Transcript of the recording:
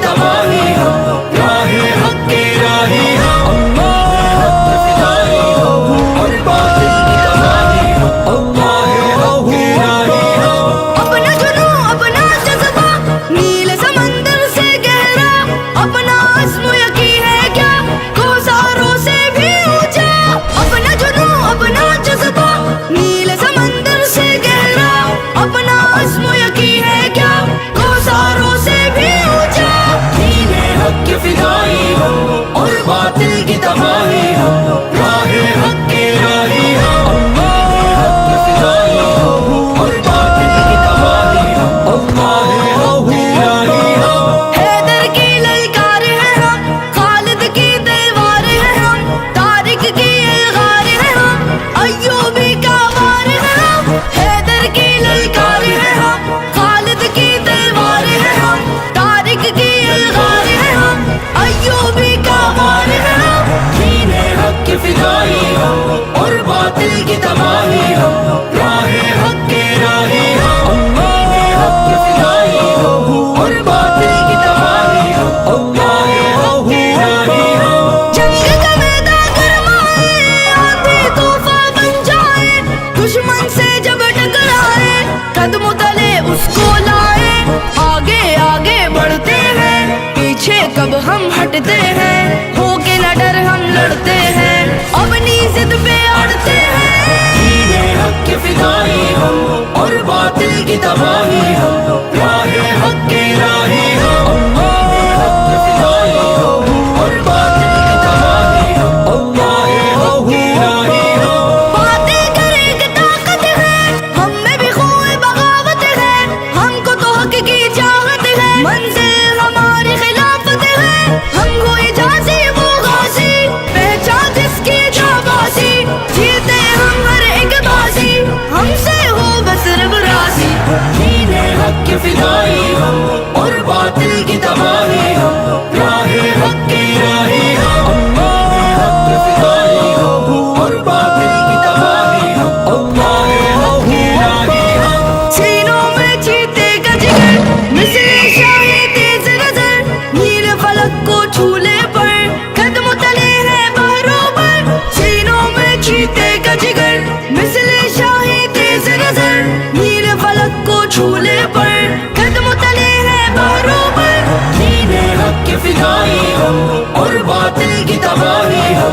तबाही हो, राहे हक की राही हो, हक पे फिदाई हो, और बातिल की तबाही हो, राहे हक की राही हो। अपना जुनून अपना जज्बा नील समंदर से गहरा, अपना अज़्म यकीन है क्या कोसारों से भी ऊंचा। अपना जुनून अपना जज्बा नील समंदर से गहरा, अपना अज़्म यकीन है क्या कोसारों से भी ऊंचा। दीने हक की फिदाई हो, और बातिल की तबाही हो, राहे हक की राही हो, हक पे फिदाई हो, और बातिल की तबाही हो, राहे हक की राही हो। हैदर की ललकार है हम, खालिद की तलवार है हम, तारिक की अलगार है हम, अय्यूबी का वार है हम। हैदर की ललकार है हम, खालिद की तलवार है हम, तारिक की अलगार है हम, अय्यूबी का वार है हम। दीने हक की फिदाई हो, और बातिल की तबाही हो, राहे हक की राही हो, हक की फिदाई हो, और बातिल की तबाही हो, राहे हक की राही हो। जंग का मैदान गरमाए, आंधी तूफान बन जाए, दुश्मन से जब टकराए, कदमों तले उसको लाए। आगे आगे बढ़ते हैं, पीछे कब हम हटते हैं, होके न डर हम लड़ते हैं, अपनी जिद पे अड़ते हैं। दीने हक की फिदाई हो, और बातिल की तबाही हो, राहे हक की राही हो, हक की फिदाई हो, और बातिल की तबाही हो, राहे हक की राही हो। बातें करे कि ताकत है, हम में भी खून बगावत है, हमको तो हक की चाहत है, मंजिल हमारी खिलाफत है। हम कोई झांसी वो गाजी, पहचान जिसकी जाबाजी, जीते हम हर एक बाजी, हमसे हो बस रब राजी। दीने हक की फिदाई हो, और बातिल की तबाही हो, राहे हक की राही हो, हक की फिदाई हो, और बातिल की तबाही हो, राहे हक की राही हो। सीनों में चीते का जिगर, मिस्र शाही तेज नजर, नील फलक को छूले पर कदम तले है बरोबर। सीनों में चीते का जिगर, मिस्र शाही तेज नजर, नील फलक को छूले पर कदम तले है बरोबर। दीने हक की फिदाई हो, और बातिल की तबाही हो,